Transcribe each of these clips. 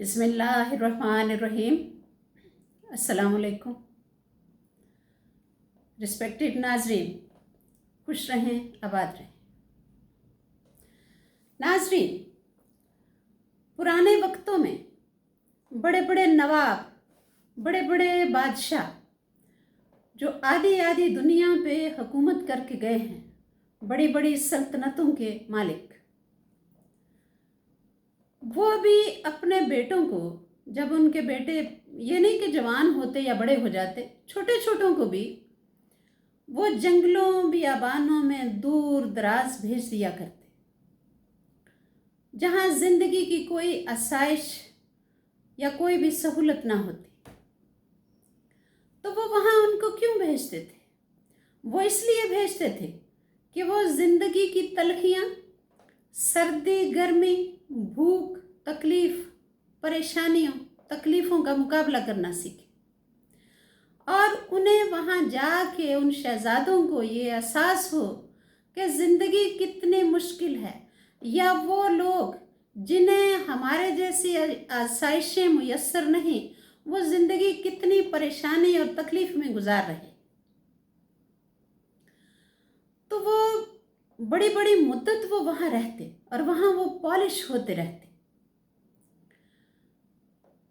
बिस्मिल्लाहिर्रहमानिर्रहीम। अस्सलाम वालेकुम। रिस्पेक्टेड नाजरीन, खुश रहें, आबाद रहें। नाजरीन, पुराने वक्तों में बड़े बड़े नवाब, बड़े बड़े बादशाह जो आधी आधी दुनिया पे हुकूमत करके गए हैं, बड़ी बड़ी सल्तनतों के मालिक, वो भी अपने बेटों को, जब उनके बेटे ये नहीं कि जवान होते या बड़े हो जाते, छोटे छोटों को भी वो जंगलों बियाबानों में दूर दराज भेज दिया करते, जहाँ जिंदगी की कोई आसाइश या कोई भी सहूलत ना होती। तो वो वहाँ उनको क्यों भेजते थे? वो इसलिए भेजते थे कि वो जिंदगी की तलखियाँ, सर्दी गर्मी, भूख, तकलीफ, परेशानियों, तकलीफ़ों का मुकाबला करना सीखे, और उन्हें वहाँ जाके उन शहजादों को ये एहसास हो कि ज़िंदगी कितनी मुश्किल है, या वो लोग जिन्हें हमारे जैसी आसाइशें मुयस्सर नहीं, वो ज़िंदगी कितनी परेशानी और तकलीफ़ में गुजार रहे। तो वो बड़ी बड़ी मुद्दत वो वहाँ रहते और वहाँ वो पॉलिश होते रहते,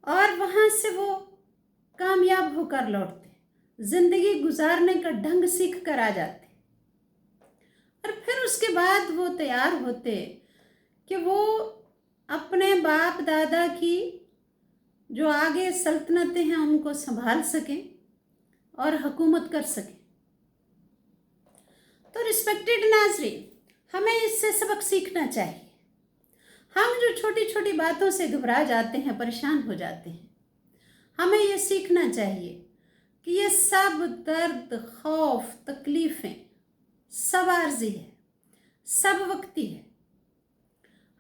और वहाँ से वो कामयाब होकर लौटते, ज़िंदगी गुजारने का ढंग सीख कर आ जाते, और फिर उसके बाद वो तैयार होते कि वो अपने बाप दादा की जो आगे सल्तनतें हैं उनको संभाल सकें और हुकूमत कर सकें। तो रिस्पेक्टेड नाज़रीन, हमें इससे सबक सीखना चाहिए। हम जो छोटी छोटी बातों से घबरा जाते हैं, परेशान हो जाते हैं, हमें ये सीखना चाहिए कि ये सब दर्द, खौफ, तकलीफ़ें सब आर्जी है, सब वक्ती है,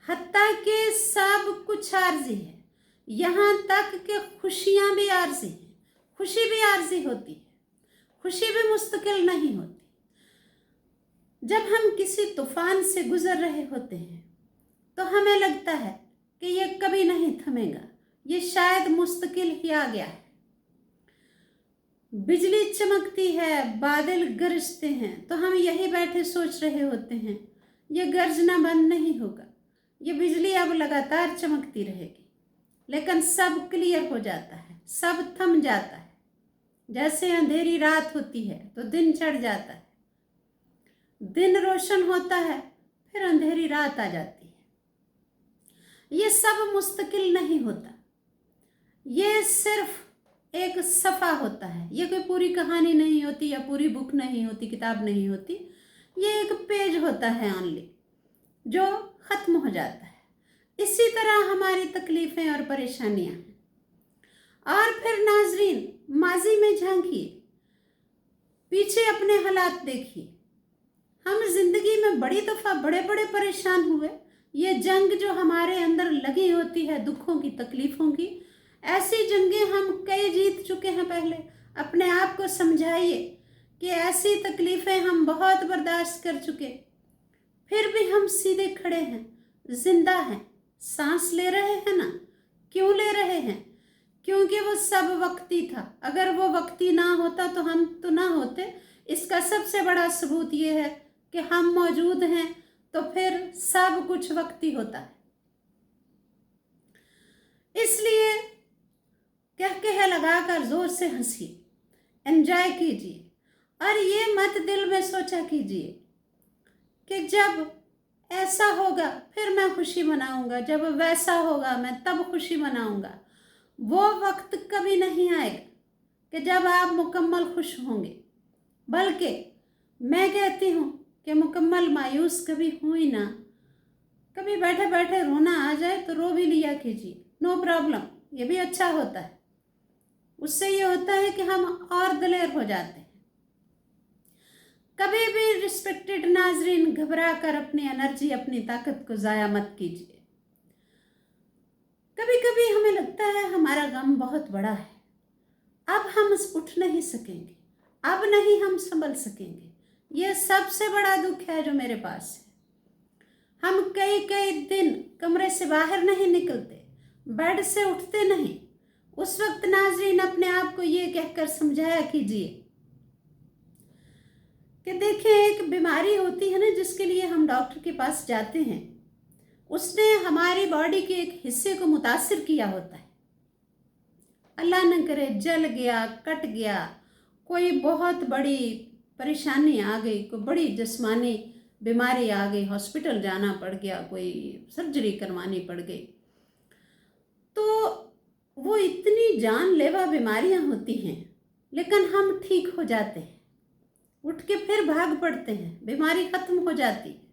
हत्ता कि सब कुछ आर्जी है, यहाँ तक कि खुशियाँ भी आर्जी हैं। खुशी भी आर्जी होती है, खुशी भी मुस्तकिल नहीं होती। जब हम किसी तूफान से गुजर रहे होते हैं तो हमें लगता है कि ये कभी नहीं थमेगा, ये शायद मुस्तकिल ही आ गया है। बिजली चमकती है, बादल गरजते हैं, तो हम यही बैठे सोच रहे होते हैं ये गरजना बंद नहीं होगा, ये बिजली अब लगातार चमकती रहेगी। लेकिन सब क्लियर हो जाता है, सब थम जाता है। जैसे अंधेरी रात होती है तो दिन चढ़ जाता है, दिन रोशन होता है, फिर अंधेरी रात आ जाती है। ये सब मुस्तकिल नहीं होता, ये सिर्फ एक सफ़ा होता है, ये कोई पूरी कहानी नहीं होती या पूरी बुक नहीं होती, किताब नहीं होती। ये एक पेज होता है ओनली, जो ख़त्म हो जाता है। इसी तरह हमारी तकलीफ़ें और परेशानियां हैं। और फिर नाजरीन, माजी में झांकिए, पीछे अपने हालात देखिए। हम जिंदगी में बड़ी दफ़ा बड़े बड़े परेशान हुए। ये जंग जो हमारे अंदर लगी होती है, दुखों की, तकलीफ़ों की, ऐसी जंगें हम कई जीत चुके हैं पहले। अपने आप को समझाइए कि ऐसी तकलीफ़ें हम बहुत बर्दाश्त कर चुके, फिर भी हम सीधे खड़े हैं, जिंदा हैं, सांस ले रहे हैं ना। क्यों ले रहे हैं? क्योंकि वो सब वक्ती था। अगर वो वक्ती ना होता तो हम तो ना होते। इसका सबसे बड़ा सबूत ये है कि हम मौजूद हैं, तो फिर सब कुछ वक्ती होता है। इसलिए कह लगाकर जोर से हंसिए, एंजॉय कीजिए, और ये मत दिल में सोचा कीजिए कि जब ऐसा होगा फिर मैं खुशी मनाऊंगा, जब वैसा होगा मैं तब खुशी मनाऊंगा। वो वक्त कभी नहीं आएगा कि जब आप मुकम्मल खुश होंगे, बल्कि मैं कहती हूँ कि मुकम्मल मायूस कभी हो ही ना। कभी बैठे बैठे रोना आ जाए तो रो भी लिया कीजिए, नो प्रॉब्लम, ये भी अच्छा होता है। उससे ये होता है कि हम और दिलेर हो जाते हैं। कभी भी रिस्पेक्टेड नाजरीन घबरा कर अपनी एनर्जी, अपनी ताकत को ज़ाया मत कीजिए। कभी कभी हमें लगता है हमारा गम बहुत बड़ा है, अब हम उठ नहीं सकेंगे, अब नहीं हम संभल सकेंगे। ये सबसे बड़ा दुख है जो मेरे पास है। हम कई कई दिन कमरे से बाहर नहीं निकलते, बेड से उठते नहीं, उस वक्त नाज़रीन अपने आप को ये कहकर समझाया कीजिए कि देखिए, एक बीमारी होती है ना जिसके लिए हम डॉक्टर के पास जाते हैं, उसने हमारी बॉडी के एक हिस्से को मुतासिर किया होता है। अल्लाह न करे जल गया, कट गया, कोई बहुत बड़ी परेशानी आ गई, कोई बड़ी जिस्मानी बीमारी आ गई, हॉस्पिटल जाना पड़ गया, कोई सर्जरी करवानी पड़ गई, तो वो इतनी जानलेवा बीमारियां होती हैं, लेकिन हम ठीक हो जाते हैं, उठ के फिर भाग पड़ते हैं, बीमारी ख़त्म हो जाती है।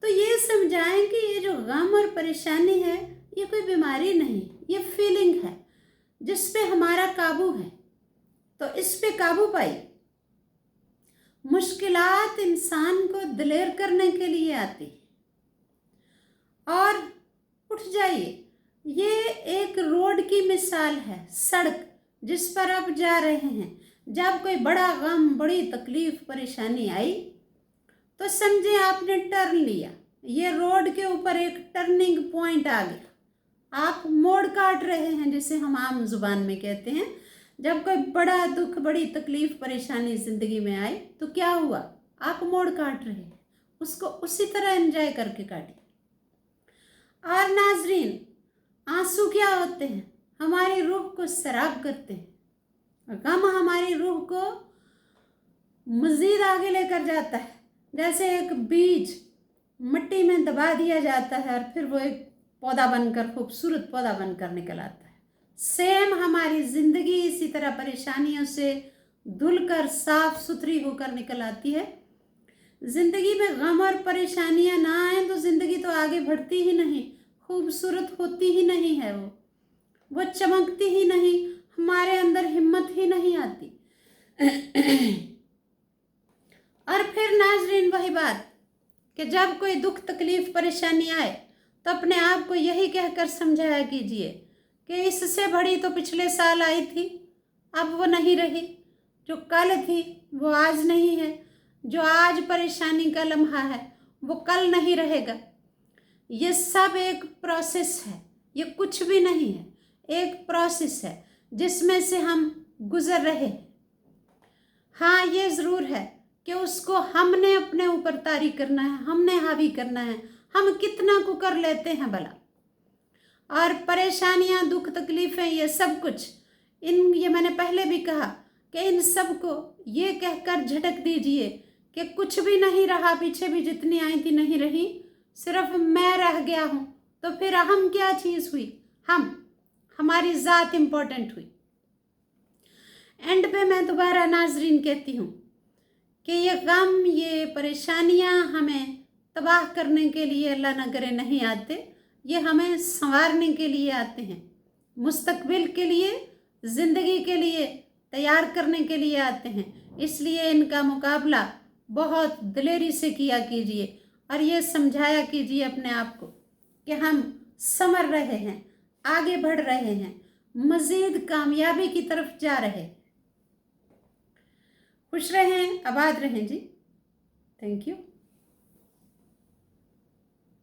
तो ये समझाएं कि ये जो गम और परेशानी है, ये कोई बीमारी नहीं, ये फीलिंग है जिस पे हमारा काबू है। तो इस पे काबू पाई। मुश्किलात इंसान को दिलेर करने के लिए आती है। और उठ जाइए। ये एक रोड की मिसाल है, सड़क जिस पर आप जा रहे हैं। जब कोई बड़ा गम, बड़ी तकलीफ, परेशानी आई तो समझे आपने टर्न लिया, ये रोड के ऊपर एक टर्निंग पॉइंट आ गया, आप मोड़ काट रहे हैं, जिसे हम आम जुबान में कहते हैं। जब कोई बड़ा दुख, बड़ी तकलीफ, परेशानी ज़िंदगी में आए तो क्या हुआ, आप मोड़ काट रहे हैं, उसको उसी तरह एंजॉय करके काटिए। और नाजरीन, आंसू क्या होते हैं, हमारी रूह को सैराब करते हैं। गम हमारी रूह को मज़ीद आगे लेकर जाता है, जैसे एक बीज मिट्टी में दबा दिया जाता है और फिर वो एक पौधा बनकर, खूबसूरत पौधा बनकर निकल आता है। सेम हमारी ज़िंदगी इसी तरह परेशानियों से धुलकर साफ सुथरी होकर निकल आती है। ज़िंदगी में गम और परेशानियां ना आए तो ज़िंदगी तो आगे बढ़ती ही नहीं, खूबसूरत होती ही नहीं है, वो चमकती ही नहीं, हमारे अंदर हिम्मत ही नहीं आती। और फिर नाजरीन वही बात कि जब कोई दुख, तकलीफ, परेशानी आए तो अपने आप को यही कहकर समझाया कीजिए कि इससे बड़ी तो पिछले साल आई थी, अब वो नहीं रही। जो कल थी वो आज नहीं है, जो आज परेशानी का लम्हा है वो कल नहीं रहेगा। ये सब एक प्रोसेस है, ये कुछ भी नहीं है, एक प्रोसेस है जिसमें से हम गुजर रहे हैं। हाँ, ये ज़रूर है कि उसको हमने अपने ऊपर तारी करना है, हमने हावी करना है। हम कितना को कर लेते हैं भला। और परेशानियां, दुख, तकलीफ़ें, ये सब कुछ, ये मैंने पहले भी कहा कि इन सब को ये कहकर झटक दीजिए कि कुछ भी नहीं रहा, पीछे भी जितनी आई थी नहीं रही, सिर्फ मैं रह गया हूँ। तो फिर हम क्या चीज़ हुई, हमारी ज़ात इम्पोर्टेंट हुई। एंड पे मैं दोबारा नाजरीन कहती हूँ कि ये गम, ये परेशानियाँ हमें तबाह करने के लिए अल्लाह न करे नहीं आते, ये हमें संवारने के लिए आते हैं, मुस्तकबिल के लिए, ज़िंदगी के लिए तैयार करने के लिए आते हैं। इसलिए इनका मुकाबला बहुत दिलेरी से किया कीजिए और ये समझाया कीजिए अपने आप को कि हम संवर रहे हैं, आगे बढ़ रहे हैं, मज़ीद कामयाबी की तरफ जा रहे हैं। खुश रहें, आबाद रहें जी। Thank you.